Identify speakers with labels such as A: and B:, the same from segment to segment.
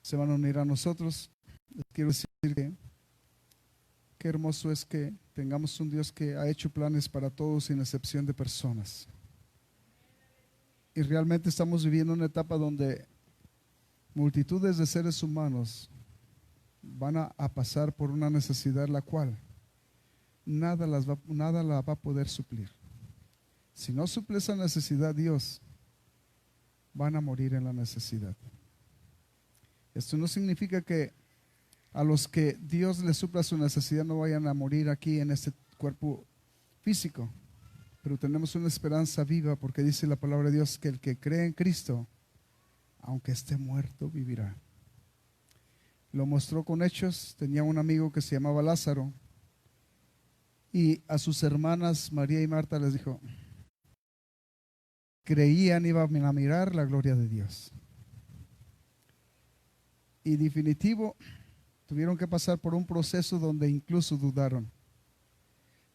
A: se van a unir a nosotros. Les quiero decir que qué hermoso es que tengamos un Dios que ha hecho planes para todos sin excepción de personas. Y realmente estamos viviendo una etapa donde multitudes de seres humanos van a pasar por una necesidad la cual nada la va a poder suplir. Si no suple esa necesidad Dios, van a morir en la necesidad. Esto no significa que a los que Dios les supla su necesidad no vayan a morir aquí en este cuerpo físico, pero tenemos una esperanza viva porque dice la palabra de Dios que el que cree en Cristo, aunque esté muerto, vivirá. Lo mostró con hechos. Tenía un amigo que se llamaba Lázaro y a sus hermanas María y Marta les dijo, creían iban a mirar la gloria de Dios. Y definitivo, tuvieron que pasar por un proceso donde incluso dudaron.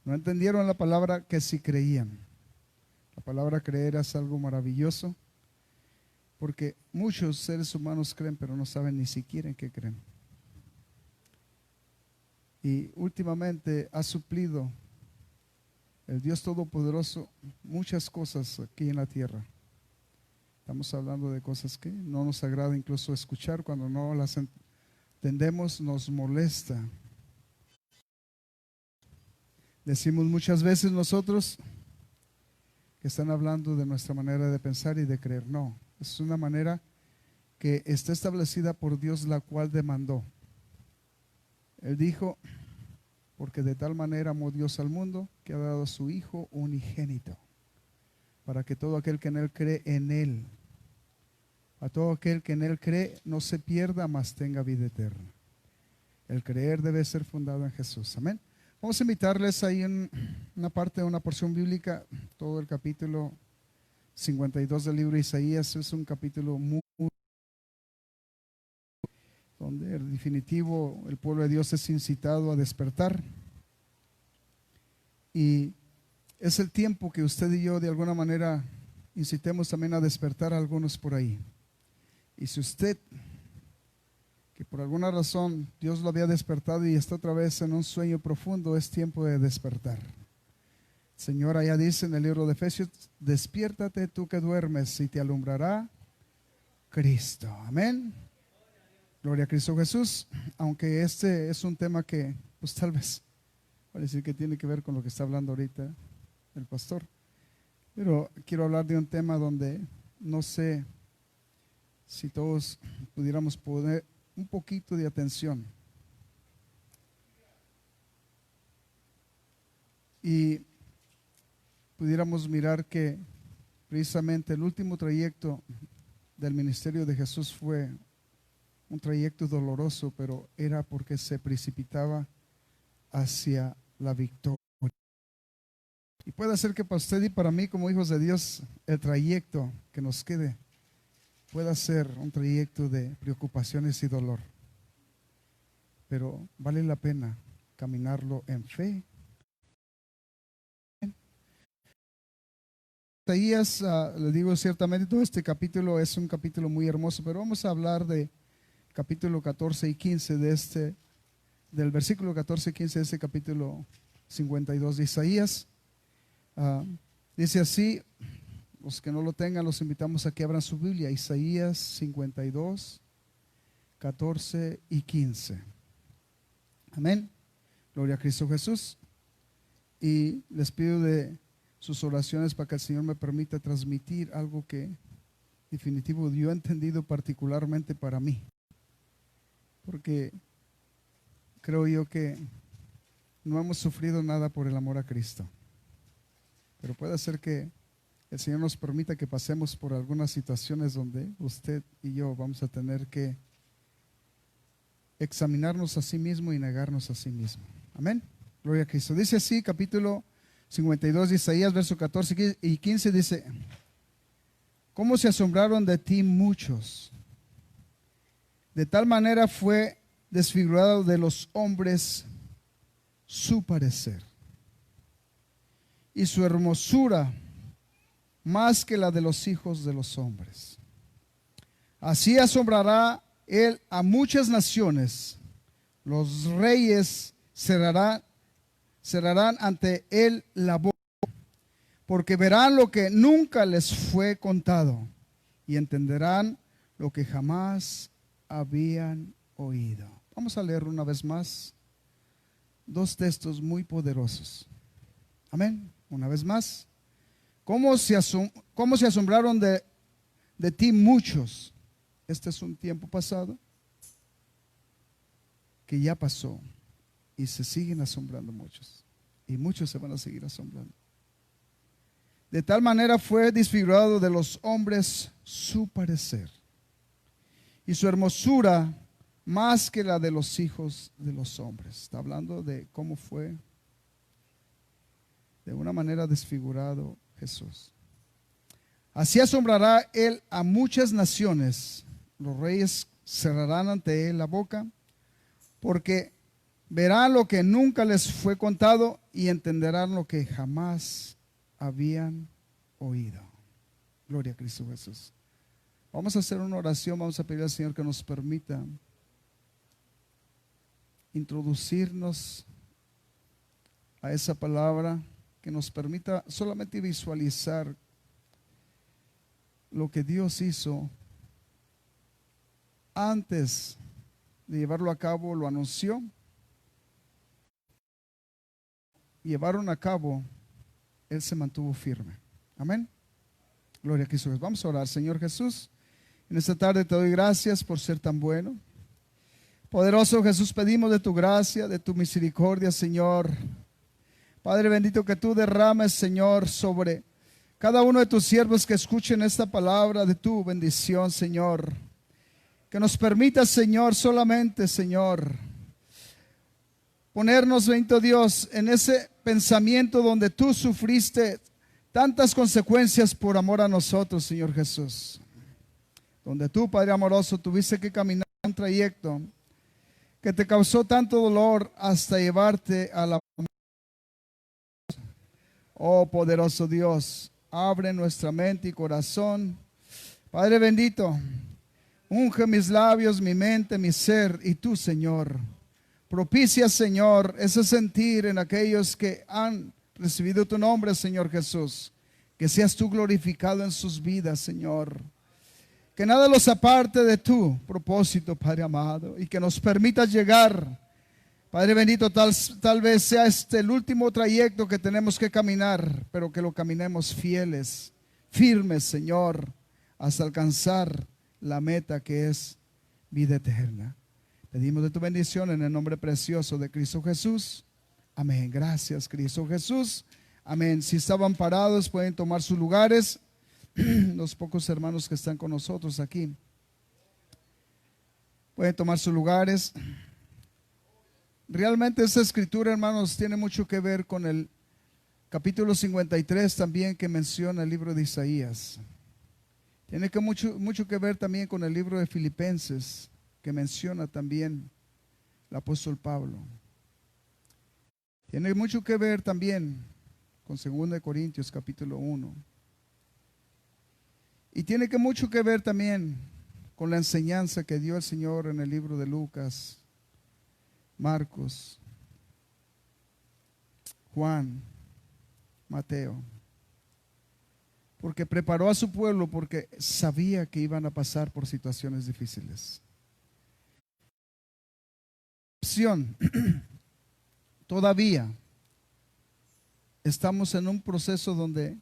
A: No entendieron la palabra que sí creían. La palabra creer es algo maravilloso, porque muchos seres humanos creen, pero no saben ni siquiera en qué creen. Y últimamente ha suplido el Dios Todopoderoso muchas cosas aquí en la tierra. Estamos hablando de cosas que no nos agrada incluso escuchar. Cuando no las entendemos, nos molesta. Decimos muchas veces nosotros que están hablando de nuestra manera de pensar y de creer. No, es una manera que está establecida por Dios, la cual demandó. Él dijo, porque de tal manera amó Dios al mundo que ha dado a su Hijo unigénito, para que todo aquel que en Él cree, en Él, a todo aquel que en Él cree, no se pierda, mas tenga vida eterna. El creer debe ser fundado en Jesús. Amén. Vamos a invitarles ahí en una parte de una porción bíblica, todo el capítulo 52 del libro de Isaías. Es un capítulo muy donde en definitivo el pueblo de Dios es incitado a despertar. Y es el tiempo que usted y yo de alguna manera incitemos también a despertar a algunos por ahí. Y si usted, que por alguna razón Dios lo había despertado y está otra vez en un sueño profundo, es tiempo de despertar. El Señor allá dice en el libro de Efesios, despiértate tú que duermes y te alumbrará Cristo. Amén. Gloria a Cristo Jesús. Aunque este es un tema que pues tal vez va a decir que tiene que ver con lo que está hablando ahorita el pastor, pero quiero hablar de un tema donde no sé si todos pudiéramos poner un poquito de atención. Y pudiéramos mirar que precisamente el último trayecto del ministerio de Jesús fue un trayecto doloroso, pero era porque se precipitaba hacia la victoria. Y puede ser que para usted y para mí como hijos de Dios el trayecto que nos quede pueda ser un trayecto de preocupaciones y dolor, pero vale la pena caminarlo en fe. Isaías, le digo ciertamente, todo este capítulo es un capítulo muy hermoso, pero vamos a hablar de capítulo 14 y 15 del versículo 14 y 15 de este capítulo 52 de Isaías. Dice así. Los que no lo tengan, los invitamos a que abran su Biblia, Isaías 52, 14 y 15. Amén. Gloria a Cristo Jesús. Y les pido de sus oraciones para que el Señor me permita transmitir algo que definitivo yo he entendido particularmente para mí. Porque creo yo que no hemos sufrido nada por el amor a Cristo. Pero puede ser que el Señor nos permita que pasemos por algunas situaciones donde usted y yo vamos a tener que examinarnos a sí mismo y negarnos a sí mismo. Amén. Gloria a Cristo. Dice así, capítulo 52 de Isaías, verso 14 y 15, dice: ¿Cómo se asombraron de ti muchos? De tal manera fue desfigurado de los hombres su parecer, y su hermosura más que la de los hijos de los hombres. Así asombrará él a muchas naciones. Los reyes cerrarán ante él la boca, porque verán lo que nunca les fue contado y entenderán lo que jamás habían oído. Vamos a leer una vez más dos textos muy poderosos. Amén. Una vez más. ¿Cómo se asombraron de ti muchos? Este es un tiempo pasado que ya pasó y se siguen asombrando muchos. Y muchos se van a seguir asombrando. De tal manera fue desfigurado de los hombres su parecer, y su hermosura más que la de los hijos de los hombres. Está hablando de cómo fue de una manera desfigurado Jesús. Así asombrará él a muchas naciones. Los reyes cerrarán ante él la boca, porque verán lo que nunca les fue contado y entenderán lo que jamás habían oído. Gloria a Cristo Jesús. Vamos a hacer una oración, vamos a pedir al Señor que nos permita introducirnos a esa palabra, que nos permita solamente visualizar lo que Dios hizo antes de llevarlo a cabo. Lo anunció, llevaron a cabo, Él se mantuvo firme. Amén. Gloria a Cristo. Vamos a orar. Señor Jesús, en esta tarde te doy gracias por ser tan bueno. Poderoso Jesús, pedimos de tu gracia, de tu misericordia, Señor. Padre bendito, que tú derrames, Señor, sobre cada uno de tus siervos que escuchen esta palabra de tu bendición, Señor. Que nos permita, Señor, solamente, Señor, ponernos, bendito Dios, en ese pensamiento donde tú sufriste tantas consecuencias por amor a nosotros, Señor Jesús. Donde tú, Padre amoroso, tuviste que caminar un trayecto que te causó tanto dolor hasta llevarte a la muerte. Oh poderoso Dios, abre nuestra mente y corazón. Padre bendito, unge mis labios, mi mente, mi ser, y tú, Señor, propicia, Señor, ese sentir en aquellos que han recibido tu nombre, Señor Jesús. Que seas tú glorificado en sus vidas, Señor. Que nada los aparte de tu propósito, Padre amado, y que nos permitas llegar, Padre bendito, tal vez sea este el último trayecto que tenemos que caminar, pero que lo caminemos fieles, firmes, Señor, hasta alcanzar la meta que es vida eterna. Pedimos de tu bendición en el nombre precioso de Cristo Jesús. Amén. Gracias, Cristo Jesús. Amén. Si estaban parados, pueden tomar sus lugares. Los pocos hermanos que están con nosotros aquí pueden tomar sus lugares. Realmente esta escritura, hermanos, tiene mucho que ver con el capítulo 53 también, que menciona el libro de Isaías. Tiene mucho que ver también con el libro de Filipenses, que menciona también el apóstol Pablo. Tiene mucho que ver también con 2 Corintios capítulo 1. Y tiene mucho que ver también con la enseñanza que dio el Señor en el libro de Lucas, Marcos, Juan, Mateo. Porque preparó a su pueblo, porque sabía que iban a pasar por situaciones difíciles. Todavía estamos en un proceso donde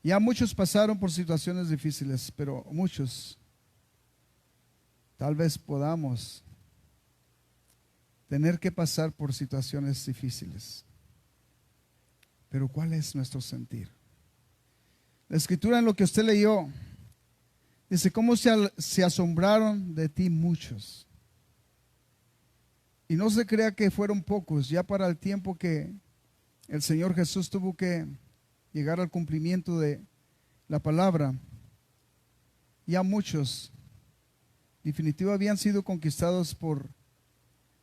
A: ya muchos pasaron por situaciones difíciles, pero muchos tal vez podamos tener que pasar por situaciones difíciles. Pero ¿cuál es nuestro sentir? La escritura, en lo que usted leyó, dice: ¿cómo se asombraron de ti muchos? Y no se crea que fueron pocos. Ya para el tiempo que el Señor Jesús tuvo que llegar al cumplimiento de la palabra, ya muchos definitivamente habían sido conquistados por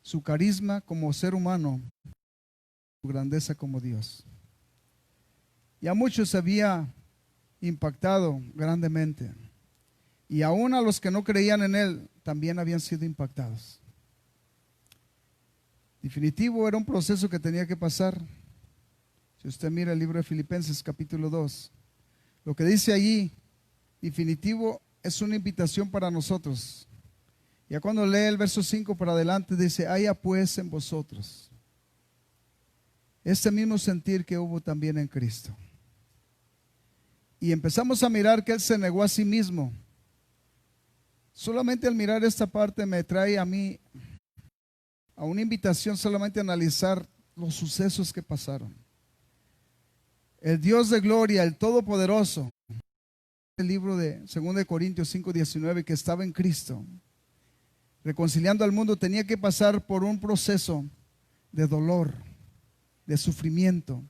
A: su carisma como ser humano, su grandeza como Dios. Ya muchos había impactado grandemente. Y aún a los que no creían en Él, también habían sido impactados. Definitivo, era un proceso que tenía que pasar. Si usted mira el libro de Filipenses capítulo 2, lo que dice allí, definitivo, es una invitación para nosotros. Ya cuando lee el verso 5 para adelante, dice: haya pues en vosotros este mismo sentir que hubo también en Cristo. Y empezamos a mirar que Él se negó a sí mismo. Solamente al mirar esta parte me trae a mí a una invitación solamente a analizar los sucesos que pasaron. El Dios de gloria, el Todopoderoso, el libro de 2 Corintios 5:19, que estaba en Cristo, reconciliando al mundo, tenía que pasar por un proceso de dolor, de sufrimiento.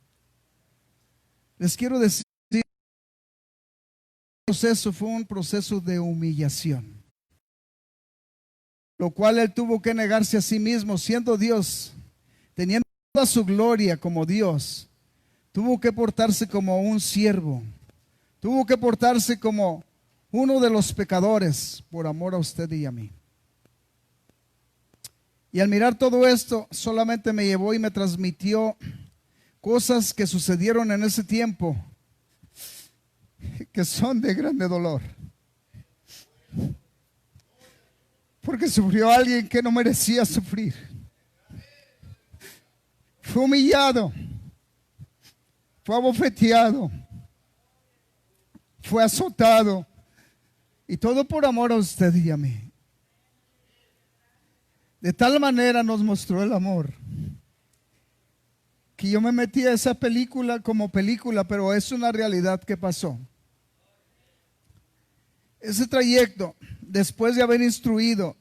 A: Les quiero decir, el proceso fue un proceso de humillación, lo cual Él tuvo que negarse a sí mismo, siendo Dios, teniendo toda su gloria como Dios. Tuvo que portarse como un siervo, tuvo que portarse como uno de los pecadores por amor a usted y a mí. Y al mirar todo esto, solamente me llevó y me transmitió cosas que sucedieron en ese tiempo, que son de grande dolor. Porque sufrió alguien que no merecía sufrir. Fue humillado, fue abofeteado, fue azotado, y todo por amor a usted y a mí. De tal manera nos mostró el amor, que yo me metí a esa película como película, pero es una realidad que pasó. Ese trayecto, después de haber instruido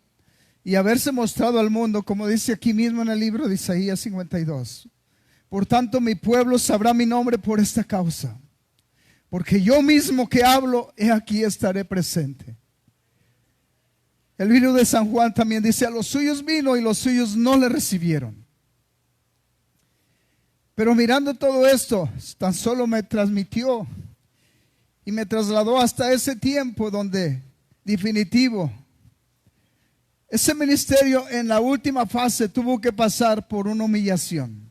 A: y haberse mostrado al mundo, como dice aquí mismo en el libro de Isaías 52, por tanto mi pueblo sabrá mi nombre por esta causa, porque yo mismo que hablo, he aquí estaré presente. El libro de San Juan también dice: a los suyos vino y los suyos no le recibieron. Pero mirando todo esto, tan solo me transmitió y me trasladó hasta ese tiempo donde, definitivo, ese ministerio en la última fase tuvo que pasar por una humillación.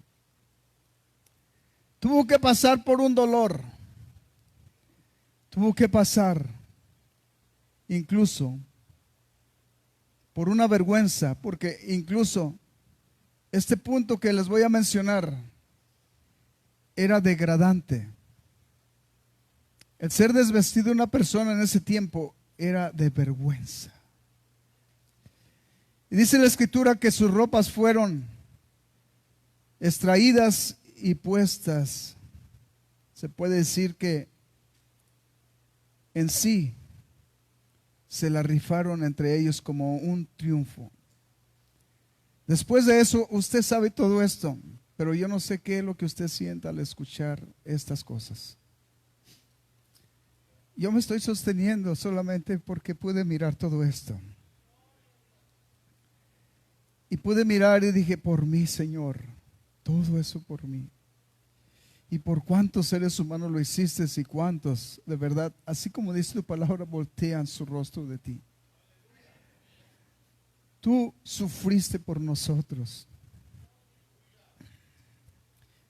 A: Tuvo que pasar por un dolor. Tuvo que pasar incluso por una vergüenza, porque incluso este punto que les voy a mencionar era degradante. El ser desvestido de una persona en ese tiempo era de vergüenza. Y dice la Escritura que sus ropas fueron extraídas y puestas. Se puede decir que en sí se la rifaron entre ellos como un triunfo. Después de eso, usted sabe todo esto, pero yo no sé qué es lo que usted sienta al escuchar estas cosas. Yo me estoy sosteniendo solamente porque pude mirar todo esto. Y pude mirar y dije: por mí, Señor, todo eso por mí. Y por cuántos seres humanos lo hiciste, y cuántos, de verdad, así como dice tu palabra, voltean su rostro de ti. Tú sufriste por nosotros.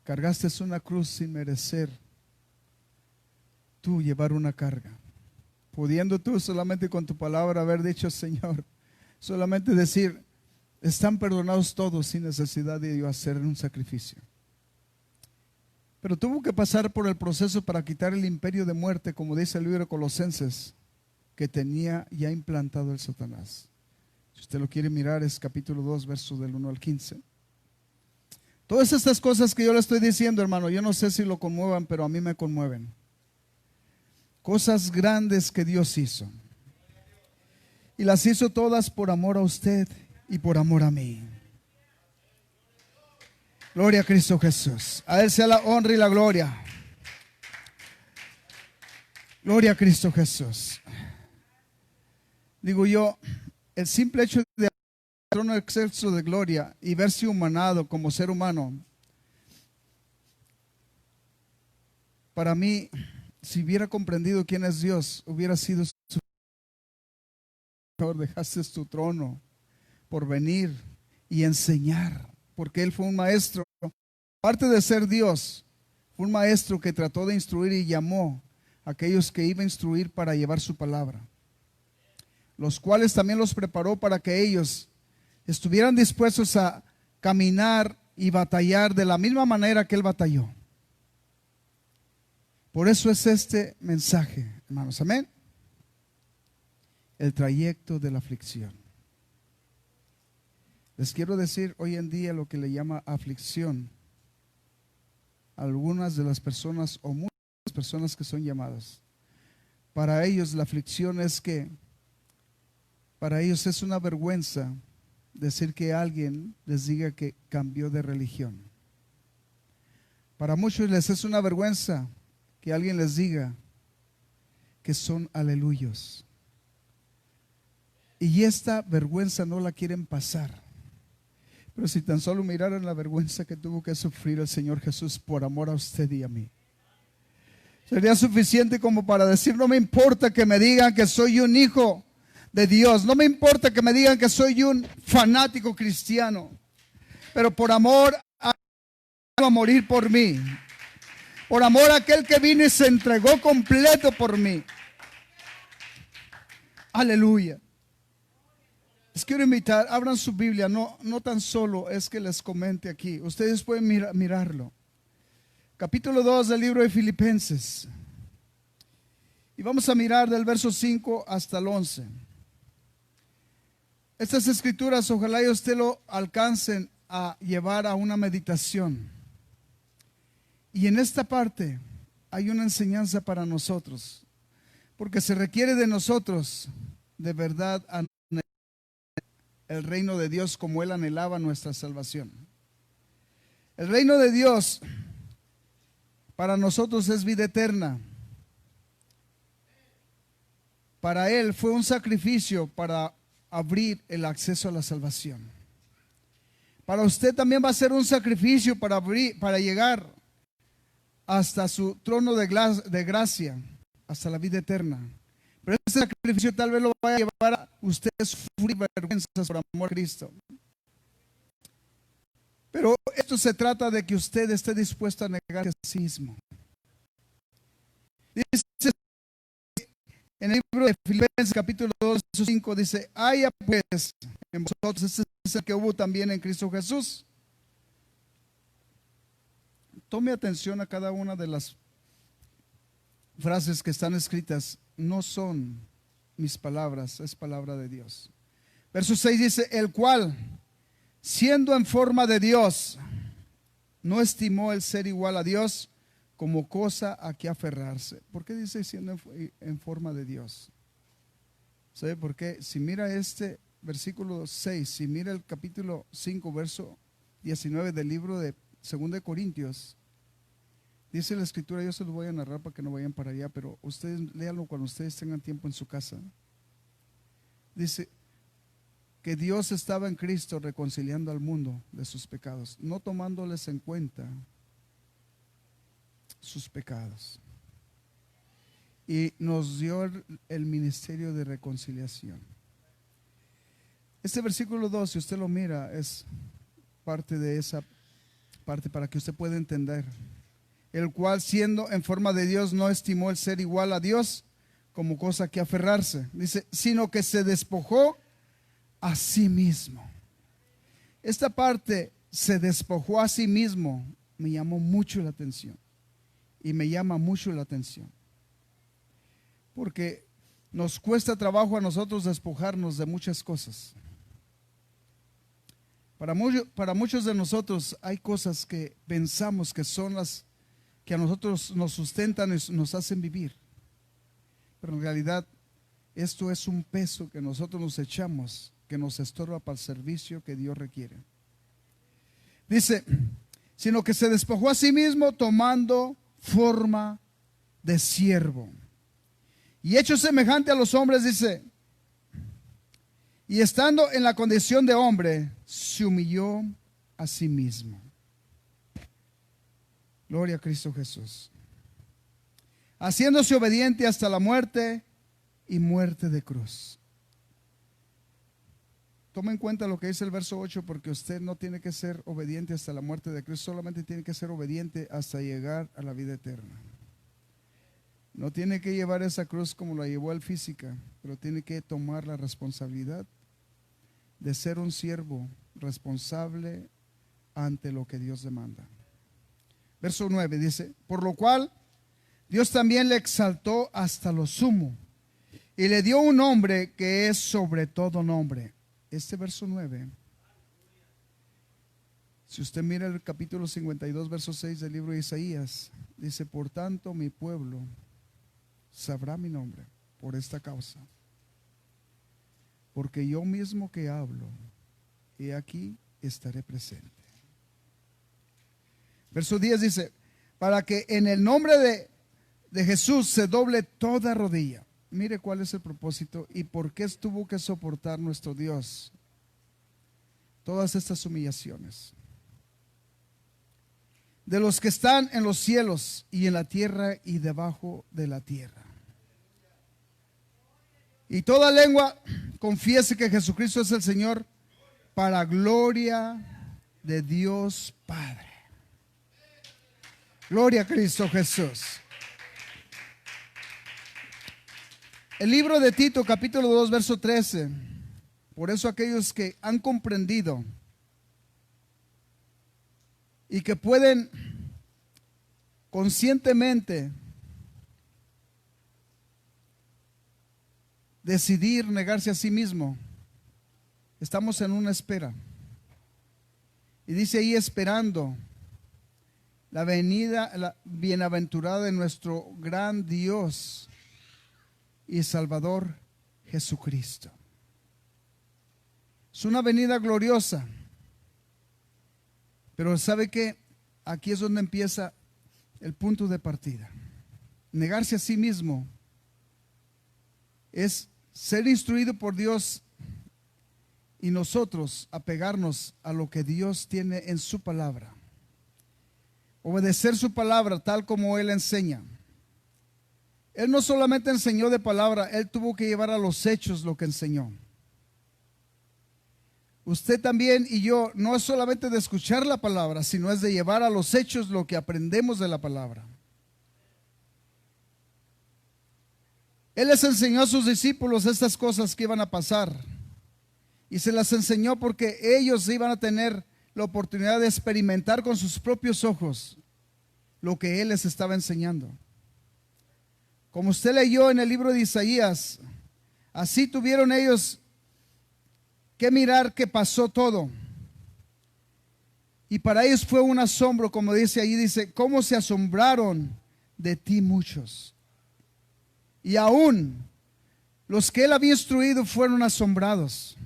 A: Cargaste una cruz sin merecer tú llevar una carga, pudiendo tú solamente con tu palabra haber dicho: Señor, solamente decir: están perdonados todos, sin necesidad de yo hacer un sacrificio. Pero tuvo que pasar por el proceso para quitar el imperio de muerte, como dice el libro de Colosenses, que tenía ya implantado el Satanás. Si usted lo quiere mirar, es capítulo 2, versos del 1 al 15. Todas estas cosas que yo le estoy diciendo, hermano, yo no sé si lo conmuevan, pero a mí me conmueven. Cosas grandes que Dios hizo. Y las hizo todas por amor a usted y por amor a mí. Gloria a Cristo Jesús. A Él sea la honra y la gloria. Gloria a Cristo Jesús. Digo yo, el simple hecho de trono excelso de gloria y verse humanado como ser humano, para mí, si hubiera comprendido quién es Dios, hubiera sido Señor, dejaste tu trono por venir y enseñar, porque Él fue un maestro. Aparte de ser Dios, fue un maestro que trató de instruir y llamó a aquellos que iba a instruir para llevar su palabra, los cuales también los preparó para que ellos estuvieran dispuestos a caminar y batallar de la misma manera que Él batalló. Por eso es este mensaje, hermanos, amén. El trayecto de la aflicción. Les quiero decir hoy en día lo que le llama aflicción a algunas de las personas o muchas personas que son llamadas. Para ellos la aflicción es que, para ellos es una vergüenza decir que alguien les diga que cambió de religión. Para muchos les es una vergüenza que alguien les diga que son aleluyos. Y esta vergüenza no la quieren pasar. Pero si tan solo miraran la vergüenza que tuvo que sufrir el Señor Jesús por amor a usted y a mí, sería suficiente como para decir: no me importa que me digan que soy un hijo de Dios, no me importa que me digan que soy un fanático cristiano, pero por amor a morir por mí, por amor a aquel que vino y se entregó completo por mí. Aleluya. Les quiero invitar, abran su Biblia, no tan solo es que les comente aquí, ustedes pueden mirarlo. Capítulo 2 del libro de Filipenses. Y vamos a mirar del verso 5 hasta el 11. Estas escrituras, ojalá y usted lo alcancen a llevar a una meditación. Y en esta parte hay una enseñanza para nosotros, porque se requiere de nosotros de verdad el reino de Dios como Él anhelaba nuestra salvación. El reino de Dios para nosotros es vida eterna. Para Él fue un sacrificio para abrir el acceso a la salvación. Para usted también va a ser un sacrificio para llegar hasta su trono de gracia, hasta la vida eterna. Pero ese sacrificio tal vez lo vaya a llevar a usted a sufrir vergüenzas por amor a Cristo. Pero esto se trata de que usted esté dispuesto a negar a sí mismo. Dice en el libro de Filipenses capítulo 2, verso 5, dice: haya pues en vosotros, este es el que hubo también en Cristo Jesús. Tome atención a cada una de las frases que están escritas. No son mis palabras, es palabra de Dios. Verso 6 dice: el cual, siendo en forma de Dios, no estimó el ser igual a Dios como cosa a que aferrarse. ¿Por qué dice siendo en forma de Dios? ¿Sabe por qué? Si mira este versículo 6, si mira el capítulo 5, verso 19 del libro de 2 de Corintios, dice la escritura, yo se lo voy a narrar para que no vayan para allá, pero ustedes léanlo cuando ustedes tengan tiempo en su casa. Dice que Dios estaba en Cristo reconciliando al mundo de sus pecados, no tomándoles en cuenta sus pecados. Y nos dio el ministerio de reconciliación. Este versículo 2, si usted lo mira, es parte de esa parte para que usted pueda entender. El cual, siendo en forma de Dios, no estimó el ser igual a Dios como cosa que aferrarse. Dice, sino que se despojó a sí mismo. Esta parte, se despojó a sí mismo, me llamó mucho la atención. Y me llama mucho la atención. Porque nos cuesta trabajo a nosotros despojarnos de muchas cosas. Para muchos de nosotros hay cosas que pensamos que son las que a nosotros nos sustentan y nos hacen vivir. Pero en realidad esto es un peso que nosotros nos echamos, que nos estorba para el servicio que Dios requiere. Dice, sino que se despojó a sí mismo tomando forma de siervo. Y hecho semejante a los hombres, dice, y estando en la condición de hombre, se humilló a sí mismo. Gloria a Cristo Jesús. Haciéndose obediente hasta la muerte y muerte de cruz. tome en cuenta lo que dice el verso 8, porque usted no tiene que ser obediente hasta la muerte de Cristo, solamente tiene que ser obediente hasta llegar a la vida eterna. No tiene que llevar esa cruz como la llevó el física, pero tiene que tomar la responsabilidad de ser un siervo responsable ante lo que Dios demanda. Verso 9 dice: por lo cual Dios también le exaltó hasta lo sumo y le dio un nombre que es sobre todo nombre. Este verso 9, si usted mira el capítulo 52, verso 6 del libro de Isaías, dice: por tanto mi pueblo sabrá mi nombre por esta causa, porque yo mismo que hablo, he aquí estaré presente. Verso 10 dice: para que en el nombre de Jesús se doble toda rodilla. Mire cuál es el propósito y por qué tuvo que soportar nuestro Dios todas estas humillaciones. De los que están en los cielos y en la tierra y debajo de la tierra. Y toda lengua confiese que Jesucristo es el Señor, para gloria de Dios Padre. Gloria a Cristo Jesús. El libro de Tito, capítulo 2, verso 13. Por eso aquellos que han comprendido y que pueden conscientemente decidir negarse a sí mismo, estamos en una espera. Y dice ahí: esperando la venida, la bienaventurada de nuestro gran Dios y Salvador Jesucristo. Es una venida gloriosa. Pero ¿sabe qué? Aquí es donde empieza el punto de partida. Negarse a sí mismo es ser instruido por Dios y nosotros apegarnos a lo que Dios tiene en su palabra. Obedecer su palabra tal como Él enseña. Él no solamente enseñó de palabra, Él tuvo que llevar a los hechos lo que enseñó. Usted también y yo, no es solamente de escuchar la palabra, sino es de llevar a los hechos lo que aprendemos de la palabra. Él les enseñó a sus discípulos estas cosas que iban a pasar. Y se las enseñó porque ellos iban a tener la oportunidad de experimentar con sus propios ojos lo que Él les estaba enseñando. Como usted leyó en el libro de Isaías, así tuvieron ellos que mirar que pasó todo. Y para ellos fue un asombro, como dice ahí, dice: cómo se asombraron de ti muchos. Y aún los que Él había instruido fueron asombrados.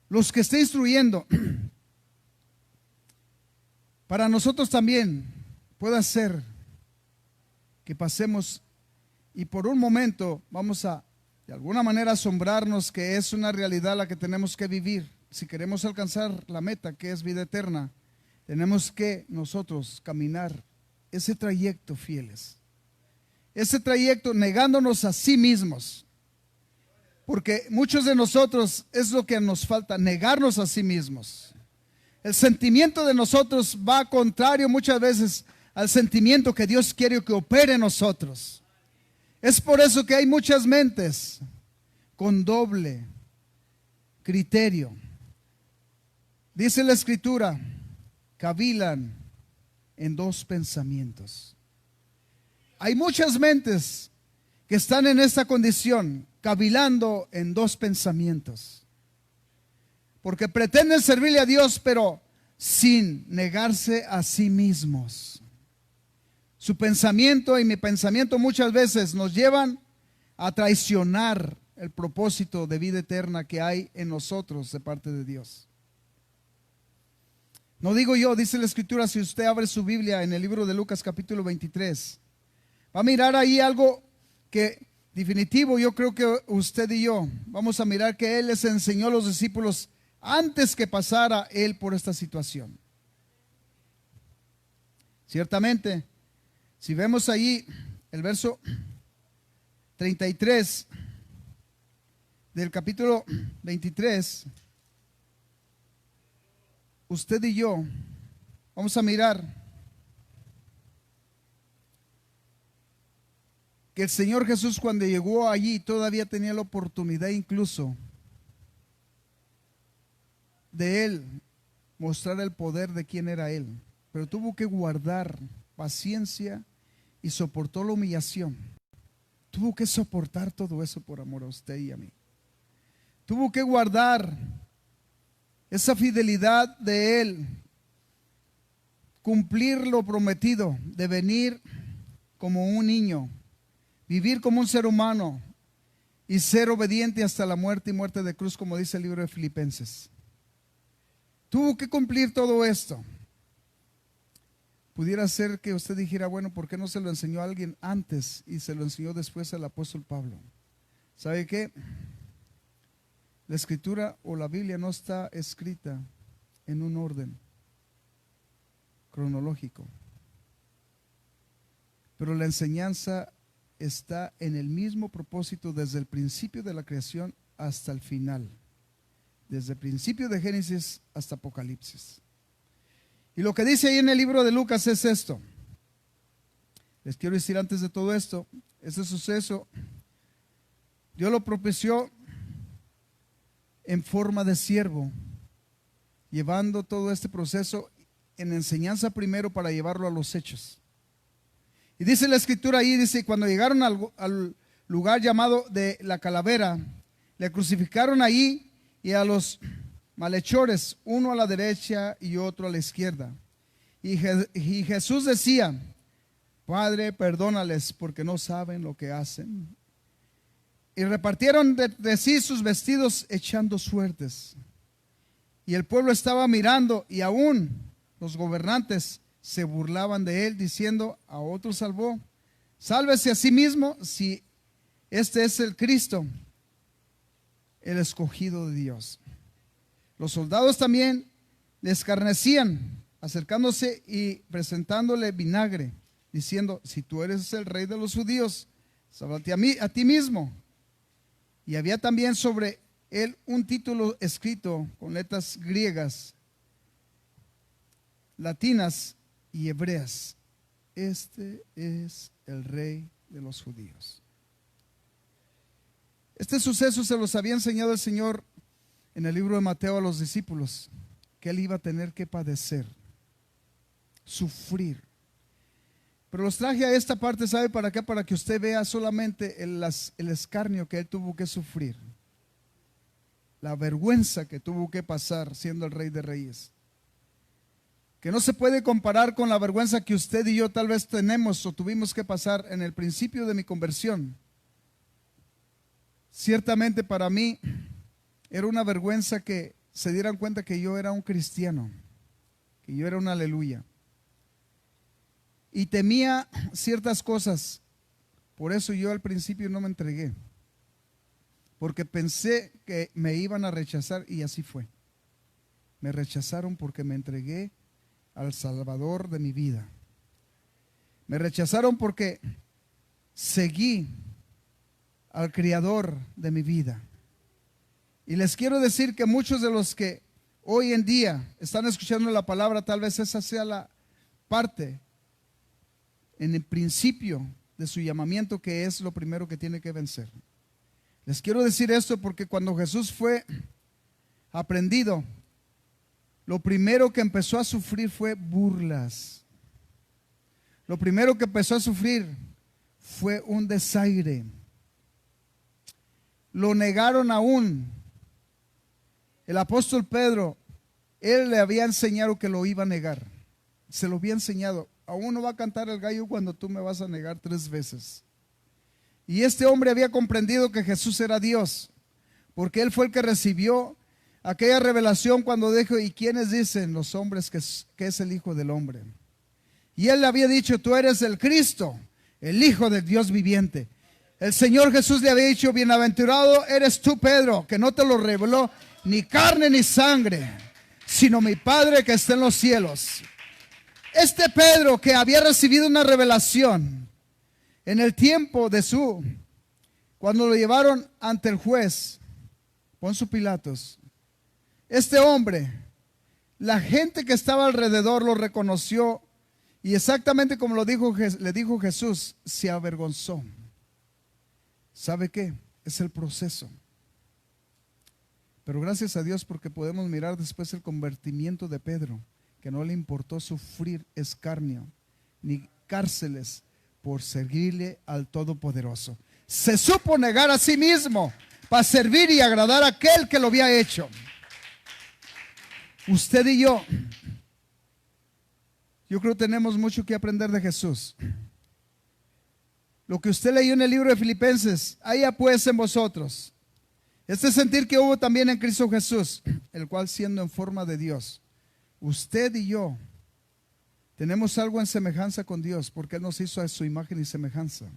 A: Los que está instruyendo, para nosotros también puede ser que pasemos y por un momento vamos a de alguna manera asombrarnos que es una realidad la que tenemos que vivir. Si queremos alcanzar la meta, que es vida eterna, tenemos que nosotros caminar ese trayecto fieles. Ese trayecto negándonos a sí mismos. Porque muchos de nosotros es lo que nos falta, negarnos a sí mismos. El sentimiento de nosotros va contrario muchas veces al sentimiento que Dios quiere que opere en nosotros. Es por eso que hay muchas mentes con doble criterio. Dice la Escritura: cavilan en dos pensamientos. Hay muchas mentes que están en esta condición, cavilando en dos pensamientos. Porque pretenden servirle a Dios, pero sin negarse a sí mismos. Su pensamiento y mi pensamiento muchas veces nos llevan a traicionar el propósito de vida eterna que hay en nosotros de parte de Dios. No digo yo, dice la Escritura, si usted abre su Biblia en el libro de Lucas capítulo 23, va a mirar ahí algo que definitivo yo creo que usted y yo vamos a mirar que Él les enseñó a los discípulos antes que pasara Él por esta situación. Ciertamente, si vemos ahí el verso 33, del capítulo 23, usted y yo vamos a mirar que el Señor Jesús, cuando llegó allí, todavía tenía la oportunidad incluso de Él mostrar el poder de quién era Él, pero tuvo que guardar paciencia y soportó la humillación. Tuvo que soportar todo eso por amor a usted y a mí. Tuvo que guardar esa fidelidad de Él, cumplir lo prometido, de venir como un niño, vivir como un ser humano y ser obediente hasta la muerte y muerte de cruz, como dice el libro de Filipenses. Tuvo que cumplir todo esto. Pudiera ser que usted dijera, bueno, ¿por qué no se lo enseñó a alguien antes y se lo enseñó después al apóstol Pablo? ¿Sabe qué? La escritura o la Biblia no está escrita en un orden cronológico, pero la enseñanza está en el mismo propósito desde el principio de la creación hasta el final, desde el principio de Génesis hasta Apocalipsis. Y lo que dice ahí en el libro de Lucas es esto. Les quiero decir antes de todo esto, este suceso Dios lo propició en forma de siervo, llevando todo este proceso en enseñanza primero para llevarlo a los hechos. Y dice la escritura ahí, dice, cuando llegaron al lugar llamado de la calavera, le crucificaron ahí y a los malhechores, uno a la derecha y otro a la izquierda. Y Jesús decía, Padre, perdónales porque no saben lo que hacen. Y repartieron de sí sus vestidos echando suertes. Y el pueblo estaba mirando y aún los gobernantes se burlaban de él diciendo, a otro salvó, sálvese a sí mismo si este es el Cristo, el escogido de Dios. Los soldados también le escarnecían, acercándose y presentándole vinagre, diciendo, si tú eres el rey de los judíos, sálvate a ti mismo. Y había también sobre él un título escrito con letras griegas, latinas y hebreas. Este es el rey de los judíos. Este suceso se los había enseñado el Señor en el libro de Mateo a los discípulos, que él iba a tener que padecer, sufrir. Pero los traje a esta parte, ¿sabe para qué? Para que usted vea solamente el escarnio que él tuvo que sufrir, la vergüenza que tuvo que pasar siendo el Rey de Reyes, que no se puede comparar con la vergüenza que usted y yo tal vez tenemos o tuvimos que pasar en el principio de mi conversión. Ciertamente para mí era una vergüenza que se dieran cuenta que yo era un cristiano, que yo era un aleluya. Y temía ciertas cosas. Por eso yo al principio no me entregué, porque pensé que me iban a rechazar y así fue. Me rechazaron porque me entregué al Salvador de mi vida. Me rechazaron porque seguí al Creador de mi vida. Y les quiero decir que muchos de los que hoy en día están escuchando la palabra, tal vez esa sea la parte en el principio de su llamamiento, que es lo primero que tiene que vencer. Les quiero decir esto porque cuando Jesús fue aprendido, lo primero que empezó a sufrir fue burlas. Lo primero que empezó a sufrir fue un desaire. Lo negaron aún. El apóstol Pedro, él le había enseñado que lo iba a negar. Se lo había enseñado. Aún no va a cantar el gallo cuando tú me vas a negar 3 veces. Y este hombre había comprendido que Jesús era Dios, porque él fue el que recibió aquella revelación cuando dijo, ¿y quiénes dicen los hombres que es el Hijo del Hombre? Y él le había dicho, tú eres el Cristo, el Hijo del Dios viviente. El Señor Jesús le había dicho, bienaventurado eres tú, Pedro, que no te lo reveló ni carne ni sangre, sino mi Padre que está en los cielos. Este Pedro, que había recibido una revelación en el tiempo de cuando lo llevaron ante el juez, Poncio Pilatos, este hombre, la gente que estaba alrededor lo reconoció y exactamente como le dijo Jesús, se avergonzó. ¿Sabe qué? Es el proceso. Pero gracias a Dios porque podemos mirar después el convertimiento de Pedro, que no le importó sufrir escarnio ni cárceles por seguirle al Todopoderoso. Se supo negar a sí mismo para servir y agradar a aquel que lo había hecho. Usted y yo creo que tenemos mucho que aprender de Jesús. Lo que usted leyó en el libro de Filipenses, haya pues en vosotros este sentir que hubo también en Cristo Jesús, el cual siendo en forma de Dios, usted y yo tenemos algo en semejanza con Dios, porque Él nos hizo a su imagen y semejanza.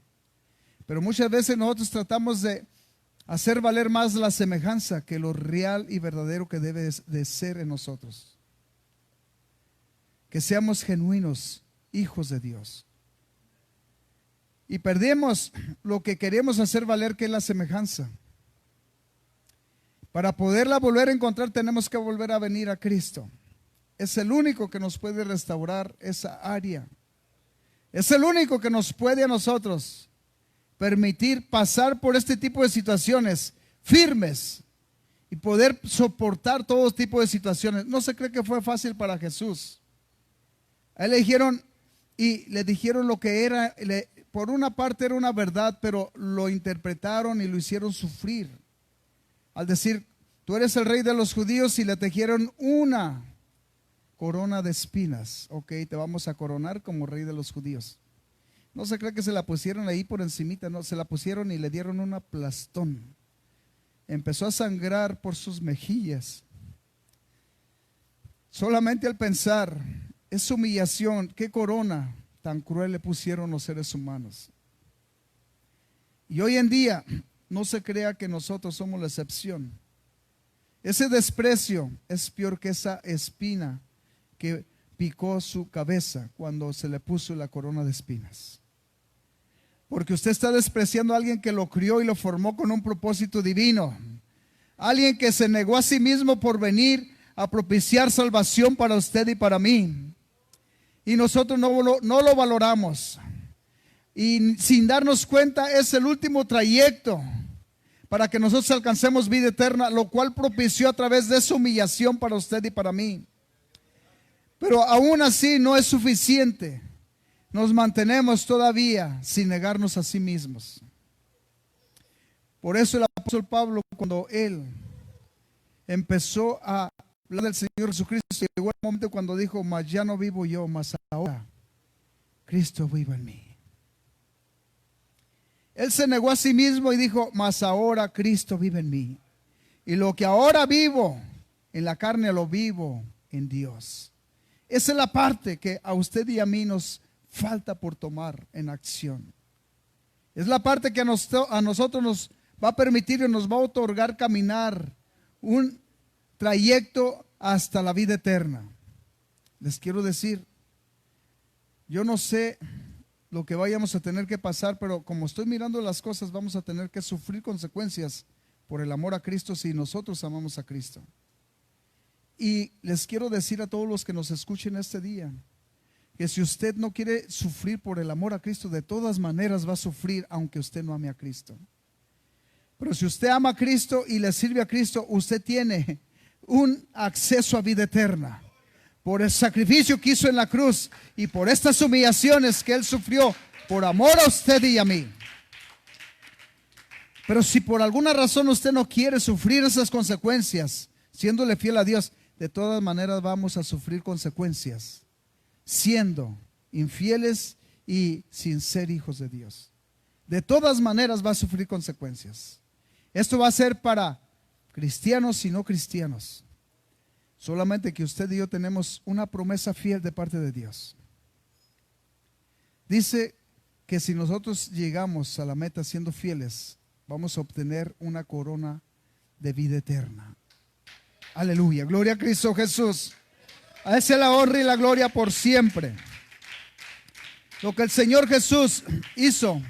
A: Pero muchas veces nosotros tratamos de hacer valer más la semejanza que lo real y verdadero que debe de ser en nosotros. Que seamos genuinos hijos de Dios. Y perdemos lo que queremos hacer valer, que es la semejanza. Para poderla volver a encontrar tenemos que volver a venir a Cristo. Es el único que nos puede restaurar esa área. Es el único que nos puede a nosotros permitir pasar por este tipo de situaciones firmes y poder soportar todo tipo de situaciones. No se cree que fue fácil para Jesús. A Él le dijeron lo que era, por una parte era una verdad, pero lo interpretaron y lo hicieron sufrir. Al decir, tú eres el rey de los judíos, y le tejieron una corona de espinas. Ok, te vamos a coronar como rey de los judíos. No se cree que se la pusieron ahí por encimita, no, se la pusieron y le dieron un aplastón. Empezó a sangrar por sus mejillas. Solamente al pensar, esa humillación, qué corona tan cruel le pusieron los seres humanos. Y hoy en día, no se crea que nosotros somos la excepción. Ese desprecio es peor que esa espina que picó su cabeza cuando se le puso la corona de espinas. Porque usted está despreciando a alguien que lo crió y lo formó con un propósito divino. Alguien que se negó a sí mismo por venir a propiciar salvación para usted y para mí. Y nosotros no lo valoramos. Y sin darnos cuenta es el último trayecto para que nosotros alcancemos vida eterna, lo cual propició a través de esa humillación para usted y para mí. Pero aún así no es suficiente. Nos mantenemos todavía sin negarnos a sí mismos. Por eso el apóstol Pablo, cuando él empezó a hablar del Señor Jesucristo, llegó el momento cuando dijo, mas ya no vivo yo, mas ahora Cristo vive en mí. Él se negó a sí mismo y dijo, mas ahora Cristo vive en mí. Y lo que ahora vivo en la carne, lo vivo en Dios. Esa es la parte que a usted y a mí nos falta por tomar en acción. Es la parte que a nosotros nos va a permitir y nos va a otorgar caminar un trayecto hasta la vida eterna. Les quiero decir, yo no sé lo que vayamos a tener que pasar, pero como estoy mirando las cosas, vamos a tener que sufrir consecuencias por el amor a Cristo si nosotros amamos a Cristo. Y les quiero decir a todos los que nos escuchen este día, que si usted no quiere sufrir por el amor a Cristo, de todas maneras va a sufrir aunque usted no ame a Cristo. Pero si usted ama a Cristo y le sirve a Cristo, usted tiene un acceso a vida eterna por el sacrificio que hizo en la cruz y por estas humillaciones que Él sufrió por amor a usted y a mí. Pero si por alguna razón usted no quiere sufrir esas consecuencias, siéndole fiel a Dios, de todas maneras vamos a sufrir consecuencias siendo infieles y sin ser hijos de Dios. De todas maneras va a sufrir consecuencias. Esto va a ser para cristianos y no cristianos. Solamente que usted y yo tenemos una promesa fiel de parte de Dios. Dice que si nosotros llegamos a la meta siendo fieles, vamos a obtener una corona de vida eterna. Aleluya, gloria a Cristo Jesús. A Él sea la honra y la gloria por siempre. Lo que el Señor Jesús hizo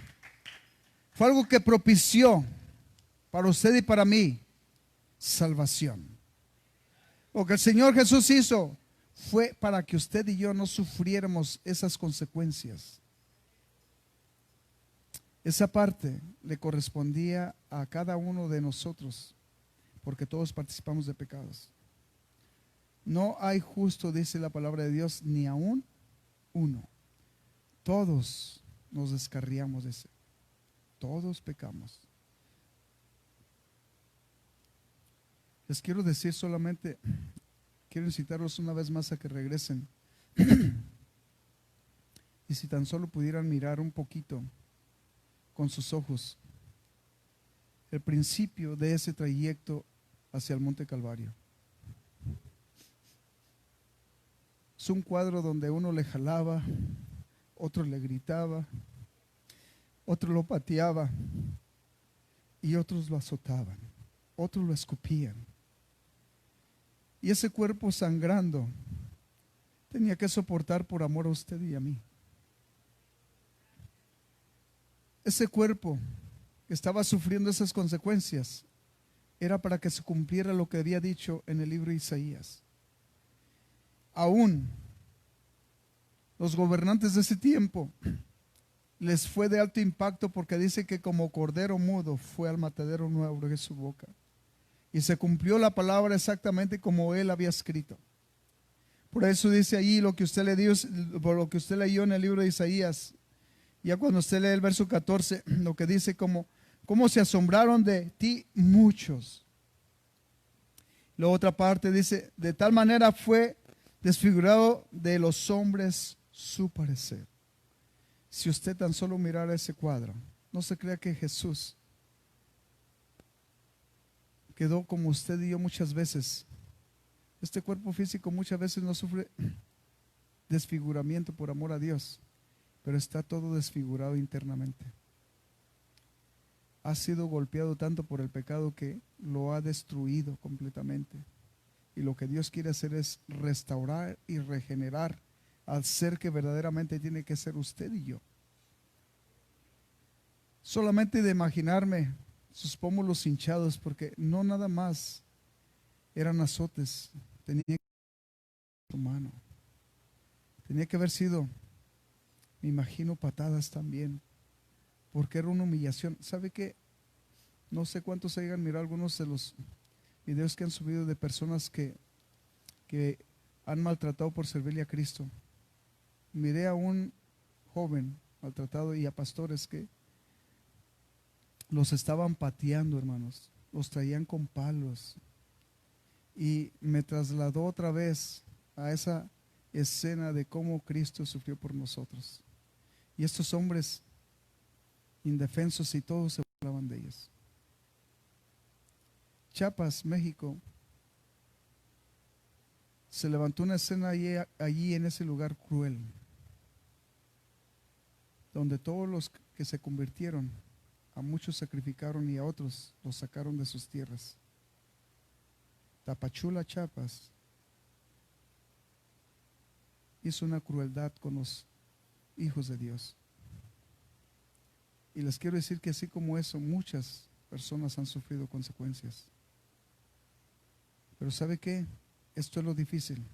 A: fue algo que propició para usted y para mí salvación. Lo que el Señor Jesús hizo fue para que usted y yo no sufriéramos esas consecuencias. Esa parte le correspondía a cada uno de nosotros, porque todos participamos de pecados. No hay justo, dice la palabra de Dios, ni aún uno. Todos nos descarriamos de ese. Todos pecamos. Les quiero decir solamente, quiero incitarlos una vez más a que regresen. Y si tan solo pudieran mirar un poquito con sus ojos el principio de ese trayecto hacia el Monte Calvario. Es un cuadro donde uno le jalaba, otro le gritaba, otro lo pateaba y otros lo azotaban, otros lo escupían. Y ese cuerpo sangrando tenía que soportar por amor a usted y a mí. Ese cuerpo que estaba sufriendo esas consecuencias era para que se cumpliera lo que había dicho en el libro de Isaías. Aún los gobernantes de ese tiempo les fue de alto impacto, porque dice que como cordero mudo fue al matadero, no abrió su boca. Y se cumplió la palabra exactamente como él había escrito. Por eso dice allí lo que usted le dio, por lo que usted leyó en el libro de Isaías. Ya cuando usted lee el verso 14, lo que dice cómo se asombraron de ti muchos. La otra parte dice, de tal manera fue desfigurado de los hombres su parecer. Si usted tan solo mirara ese cuadro, no se crea que Jesús quedó como usted y yo muchas veces. Este cuerpo físico muchas veces no sufre desfiguramiento por amor a Dios, pero está todo desfigurado internamente. Ha sido golpeado tanto por el pecado que lo ha destruido completamente. Y lo que Dios quiere hacer es restaurar y regenerar al ser que verdaderamente tiene que ser usted y yo. Solamente de imaginarme sus pómulos hinchados, porque no nada más eran azotes, tenía que ser humano. Tenía que haber sido, me imagino, patadas también, porque era una humillación. ¿Sabe qué? No sé cuántos hayan mirado algunos de los videos que han subido de personas que han maltratado por servirle a Cristo. Miré a un joven maltratado y a pastores que los estaban pateando, hermanos. Los traían con palos. Y me trasladó otra vez a esa escena de cómo Cristo sufrió por nosotros. Y estos hombres indefensos y todos se burlaban de ellos. Chiapas, México, se levantó una escena allí en ese lugar cruel, donde todos los que se convirtieron, a muchos sacrificaron y a otros los sacaron de sus tierras. Tapachula, Chiapas, hizo una crueldad con los hijos de Dios. Y les quiero decir que así como eso, muchas personas han sufrido consecuencias. Pero ¿sabe qué? Esto es lo difícil.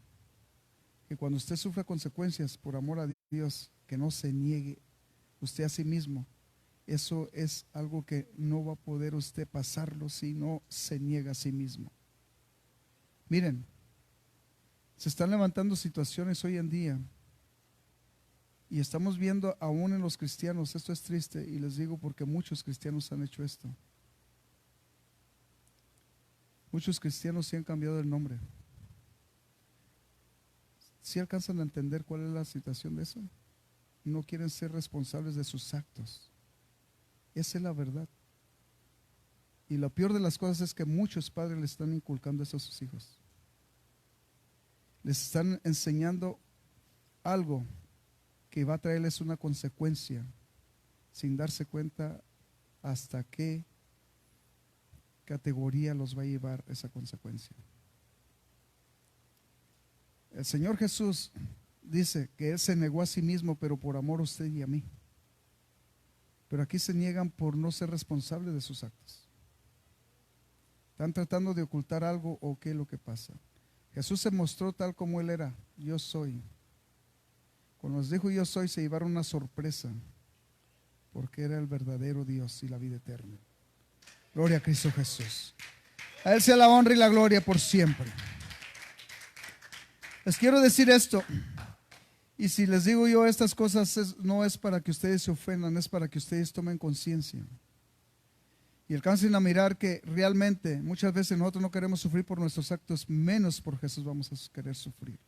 A: Que cuando usted sufra consecuencias por amor a Dios, que no se niegue usted a sí mismo. Eso es algo que no va a poder usted pasarlo si no se niega a sí mismo. Miren, se están levantando situaciones hoy en día y estamos viendo aún en los cristianos, esto es triste y les digo porque muchos cristianos han hecho esto. Muchos cristianos sí han cambiado el nombre. ¿Sí alcanzan a entender cuál es la situación de eso? No quieren ser responsables de sus actos. Esa es la verdad. Y lo peor de las cosas es que muchos padres le están inculcando eso a sus hijos. Les están enseñando algo que va a traerles una consecuencia sin darse cuenta hasta qué categoría los va a llevar esa consecuencia. El Señor Jesús dice que Él se negó a sí mismo, pero por amor a usted y a mí. Pero aquí se niegan por no ser responsables de sus actos. ¿Están tratando de ocultar algo o qué es lo que pasa? Jesús se mostró tal como Él era. Yo soy. Cuando nos dijo yo soy, se llevaron una sorpresa, porque era el verdadero Dios y la vida eterna. Gloria a Cristo Jesús. A Él sea la honra y la gloria por siempre. Les quiero decir esto, y si les digo yo estas cosas, no es para que ustedes se ofendan, es para que ustedes tomen conciencia y alcancen a mirar que realmente muchas veces nosotros no queremos sufrir por nuestros actos, menos por Jesús vamos a querer sufrir.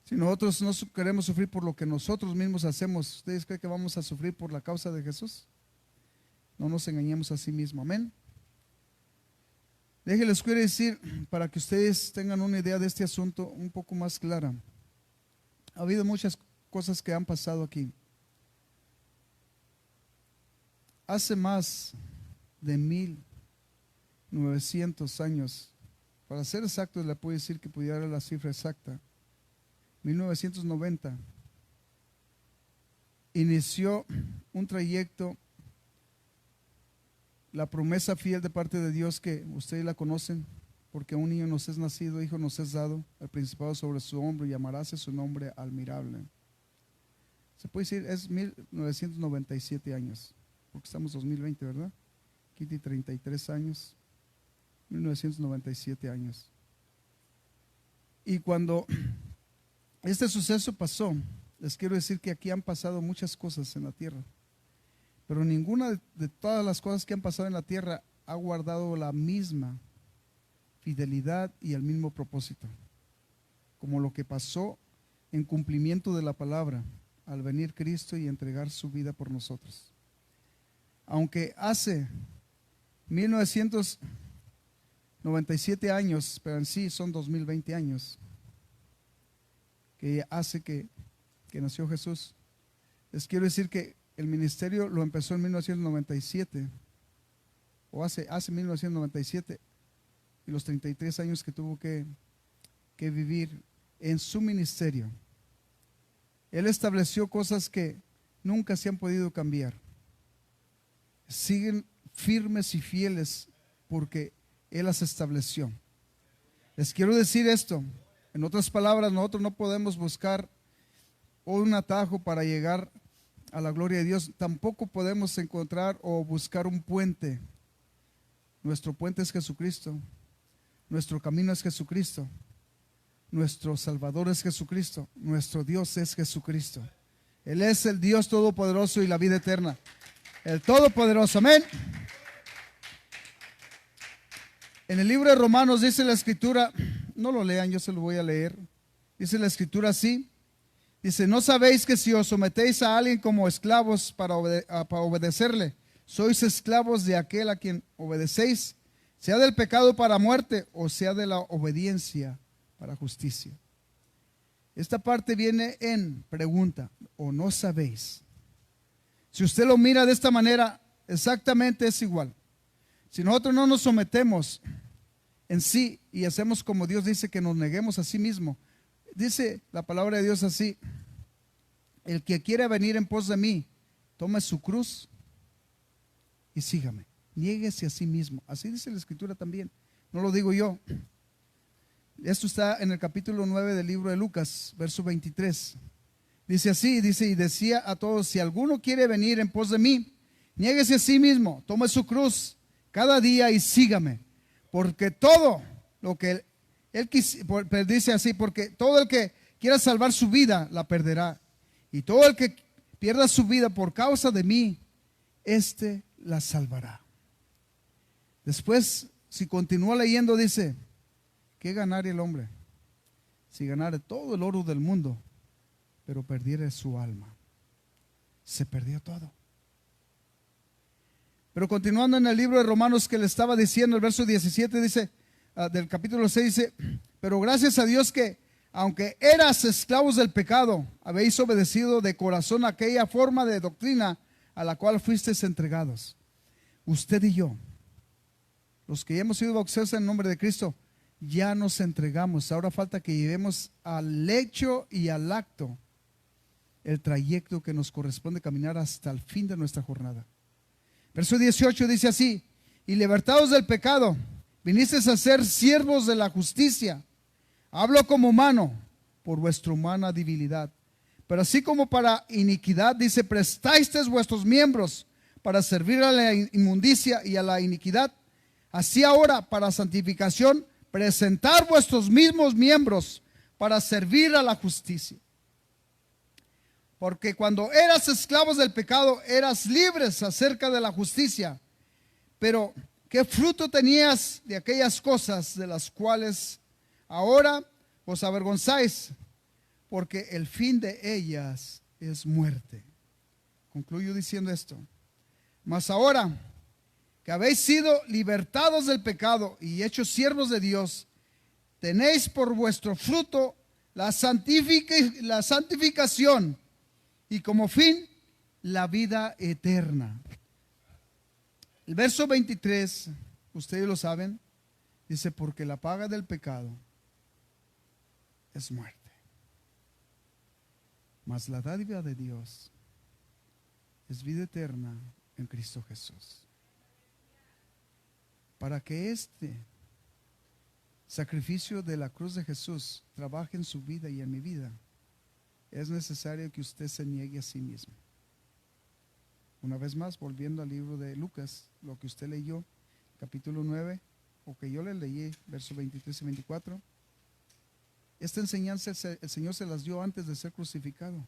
A: Si nosotros no queremos sufrir por lo que nosotros mismos hacemos, ¿ustedes creen que vamos a sufrir por la causa de Jesús? No nos engañemos a sí mismos, amén. Déjenles quiero decir, para que ustedes tengan una idea de este asunto un poco más clara. Ha habido muchas cosas que han pasado aquí. Hace más de 1900 años, para ser exacto, le puedo decir que pudiera dar la cifra exacta, 1990, inició un trayecto, la promesa fiel de parte de Dios que ustedes la conocen, porque un niño nos es nacido, hijo nos es dado, el principado sobre su hombro, y llamarase su nombre admirable. Se puede decir, es 1997 años, porque estamos en 2020, ¿verdad? 33 años, 1997 años. Y cuando este suceso pasó, les quiero decir que aquí han pasado muchas cosas en la tierra, pero ninguna de todas las cosas que han pasado en la tierra ha guardado la misma fidelidad y el mismo propósito, como lo que pasó en cumplimiento de la palabra al venir Cristo y entregar su vida por nosotros. Aunque hace 1997 años, pero en sí son 2020 años, que hace que nació Jesús, les quiero decir que el ministerio lo empezó en 1997, o hace 1997, y los 33 años que tuvo que vivir en su ministerio. Él estableció cosas que nunca se han podido cambiar. Siguen firmes y fieles porque Él las estableció. Les quiero decir esto, en otras palabras, nosotros no podemos buscar un atajo para llegar a la gloria de Dios. Tampoco podemos encontrar o buscar un puente. Nuestro puente es Jesucristo. Nuestro camino es Jesucristo. Nuestro Salvador es Jesucristo. Nuestro Dios es Jesucristo. Él es el Dios todopoderoso y la vida eterna. El todopoderoso, amén. En el libro de Romanos dice la escritura, no lo lean, yo se lo voy a leer. Dice la escritura así. Dice, ¿no sabéis que si os sometéis a alguien como esclavos para obedecerle, sois esclavos de aquel a quien obedecéis, sea del pecado para muerte o sea de la obediencia para justicia? Esta parte viene en pregunta, ¿o no sabéis? Si usted lo mira de esta manera, exactamente es igual. Si nosotros no nos sometemos en sí y hacemos como Dios dice, que nos neguemos a sí mismo, dice la palabra de Dios así: el que quiera venir en pos de mí, tome su cruz y sígame. Niéguese a sí mismo. Así dice la escritura también. No lo digo yo. Esto está en el capítulo 9 del libro de Lucas, verso 23. Dice así, dice, y decía a todos, si alguno quiere venir en pos de mí, niéguese a sí mismo, tome su cruz cada día y sígame. Porque todo lo que él dice así, porque todo el que quiera salvar su vida, la perderá. Y todo el que pierda su vida por causa de mí, éste la salvará. Después, si continúa leyendo, dice, ¿qué ganaría el hombre si ganara todo el oro del mundo, pero perdiera su alma? Se perdió todo. Pero continuando en el libro de Romanos que le estaba diciendo, el verso 17 dice, del capítulo 6 dice, pero gracias a Dios que, aunque eras esclavos del pecado, habéis obedecido de corazón aquella forma de doctrina a la cual fuisteis entregados. Usted y yo, los que ya hemos sido bautizados en el nombre de Cristo, ya nos entregamos. Ahora falta que llevemos al hecho y al acto el trayecto que nos corresponde caminar hasta el fin de nuestra jornada. Verso 18 dice así, y libertados del pecado, vinisteis a ser siervos de la justicia. Hablo como humano, por vuestra humana debilidad. Pero así como para iniquidad, dice, prestasteis vuestros miembros para servir a la inmundicia y a la iniquidad. Así ahora, para santificación, presentar vuestros mismos miembros para servir a la justicia. Porque cuando eras esclavos del pecado, eras libres acerca de la justicia. Pero, ¿qué fruto tenías de aquellas cosas de las cuales ahora os avergonzáis? Porque el fin de ellas es muerte. Concluyo diciendo esto. Mas ahora que habéis sido libertados del pecado y hechos siervos de Dios, tenéis por vuestro fruto la santificación y como fin la vida eterna. El verso 23, ustedes lo saben, dice, porque la paga del pecado es muerte. Mas la dádiva de Dios es vida eterna en Cristo Jesús. Para que este sacrificio de la cruz de Jesús trabaje en su vida y en mi vida, es necesario que usted se niegue a sí mismo. Una vez más, volviendo al libro de Lucas, lo que usted leyó, capítulo 9, o que yo le leí, versos 23 y 24. Esta enseñanza el Señor se las dio antes de ser crucificado.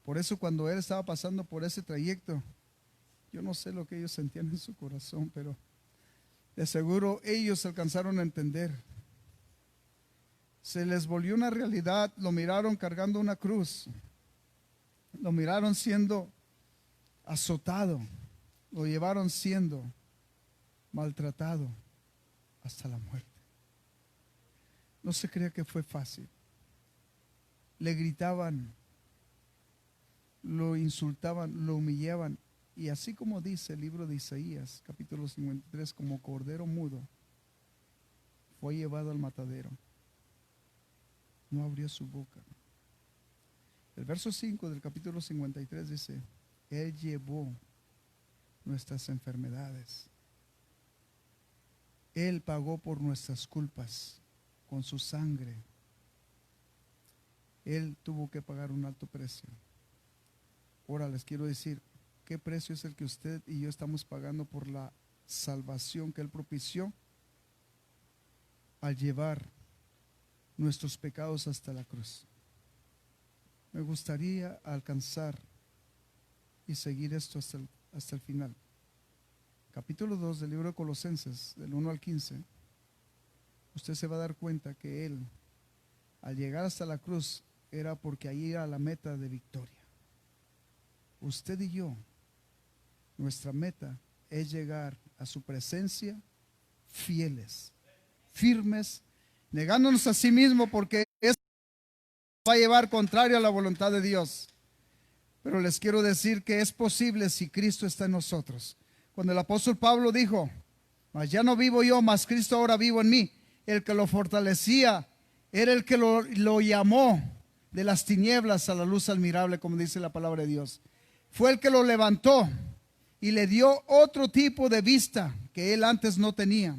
A: Por eso cuando Él estaba pasando por ese trayecto, yo no sé lo que ellos sentían en su corazón, pero de seguro ellos alcanzaron a entender. Se les volvió una realidad, lo miraron cargando una cruz, lo miraron siendo azotado, lo llevaron siendo maltratado hasta la muerte. No se crea que fue fácil. Le gritaban, lo insultaban, lo humillaban. Y así como dice el libro de Isaías, capítulo 53, como cordero mudo, fue llevado al matadero. No abrió su boca. El verso 5 del capítulo 53 dice, Él llevó nuestras enfermedades. Él pagó por nuestras culpas con su sangre. Él tuvo que pagar un alto precio. Ahora les quiero decir, ¿qué precio es el que usted y yo estamos pagando por la salvación que Él propició al llevar nuestros pecados hasta la cruz? Me gustaría alcanzar y seguir esto hasta el final. Capítulo 2 del libro de Colosenses, del 1 al 15, usted se va a dar cuenta que Él, al llegar hasta la cruz, era porque ahí era la meta de victoria. Usted y yo, nuestra meta es llegar a su presencia fieles, firmes, negándonos a sí mismo, porque eso va a llevar contrario a la voluntad de Dios. Pero les quiero decir que es posible si Cristo está en nosotros. Cuando el apóstol Pablo dijo, mas ya no vivo yo, mas Cristo ahora vivo en mí, el que lo fortalecía era el que lo llamó de las tinieblas a la luz admirable, como dice la palabra de Dios. Fue el que lo levantó y le dio otro tipo de vista que él antes no tenía.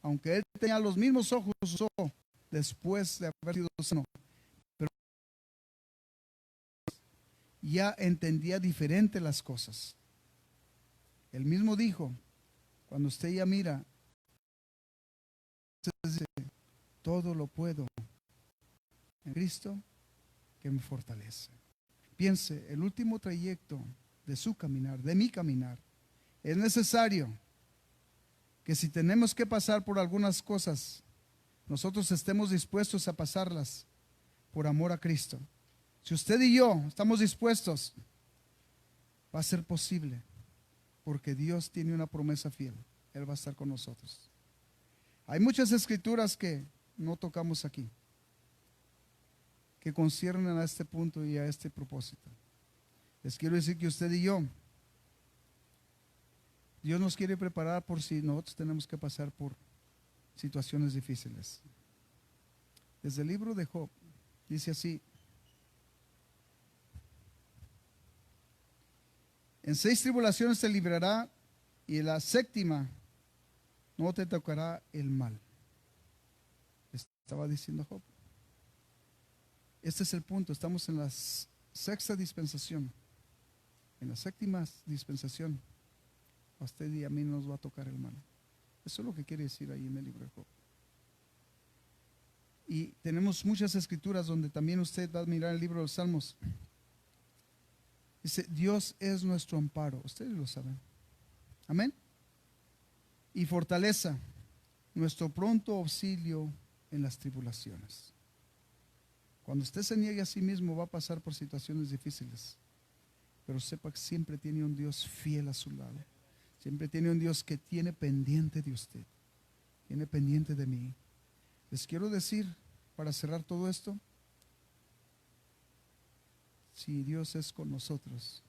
A: Aunque él tenía los mismos ojos después de haber sido sano, pero ya entendía diferente las cosas. Él mismo dijo, cuando usted ya mira, dice, todo lo puedo en Cristo que me fortalece. Piense, el último trayecto de su caminar, de mi caminar, es necesario que si tenemos que pasar por algunas cosas, nosotros estemos dispuestos a pasarlas por amor a Cristo. Si usted y yo estamos dispuestos, va a ser posible, porque Dios tiene una promesa fiel. Él va a estar con nosotros. Hay muchas escrituras que no tocamos aquí, que conciernen a este punto y a este propósito. Les quiero decir que usted y yo, Dios nos quiere preparar por si nosotros tenemos que pasar por situaciones difíciles. Desde el libro de Job, dice así: en 6 tribulaciones te librará, Y la séptima, no te tocará el mal. Estaba diciendo Job. Este es el punto. Estamos en la sexta dispensación. En la séptima dispensación, a usted y a mí nos va a tocar el mal. Eso es lo que quiere decir ahí en el libro de Job. Y tenemos muchas escrituras donde también usted va a mirar el libro de los Salmos. Dice, Dios es nuestro amparo. Ustedes lo saben. Amén. Y fortaleza, nuestro pronto auxilio en las tribulaciones. Cuando usted se niegue a sí mismo va a pasar por situaciones difíciles. Pero sepa que siempre tiene un Dios fiel a su lado. Siempre tiene un Dios que tiene pendiente de usted. Tiene pendiente de mí. Les quiero decir, para cerrar todo esto, si Dios es con nosotros,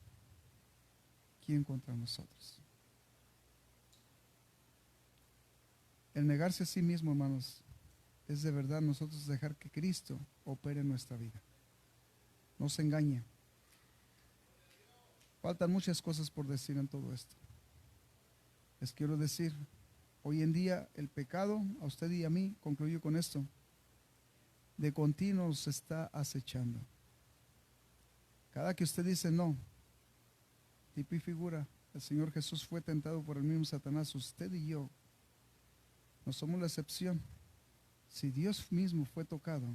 A: ¿quién contra nosotros? El negarse a sí mismo, hermanos, es de verdad nosotros dejar que Cristo opere en nuestra vida. No se engañe. Faltan muchas cosas por decir en todo esto. Les quiero decir, hoy en día el pecado, a usted y a mí, concluyo con esto, de continuo nos está acechando. Cada que usted dice no, tipo y figura, el Señor Jesús fue tentado por el mismo Satanás. Usted y yo no somos la excepción. Si Dios mismo fue tocado,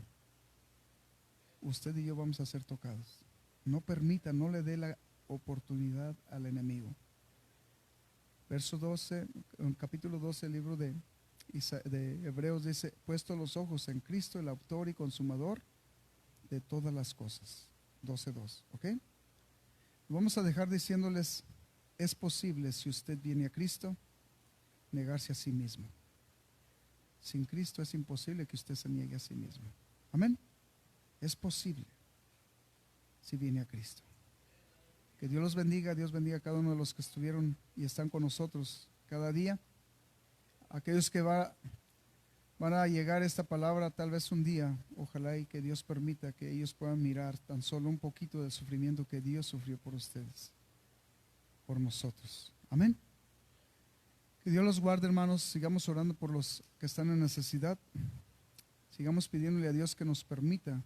A: usted y yo vamos a ser tocados. No permita, no le dé la oportunidad al enemigo. Verso 12, en capítulo 12, el libro de Hebreos dice, puesto los ojos en Cristo, el autor y consumador de todas las cosas. 12:2, ¿ok? Vamos a dejar diciéndoles, es posible si usted viene a Cristo, negarse a sí mismo. Sin Cristo es imposible que usted se niegue a sí mismo. Amén. Es posible si viene a Cristo. Que Dios los bendiga, Dios bendiga a cada uno de los que estuvieron y están con nosotros cada día. Aquellos que van a llegar esta palabra tal vez un día, ojalá y que Dios permita que ellos puedan mirar tan solo un poquito del sufrimiento que Dios sufrió por ustedes, por nosotros. Amén. Que Dios los guarde, hermanos. Sigamos orando por los que están en necesidad. Sigamos pidiéndole a Dios que nos permita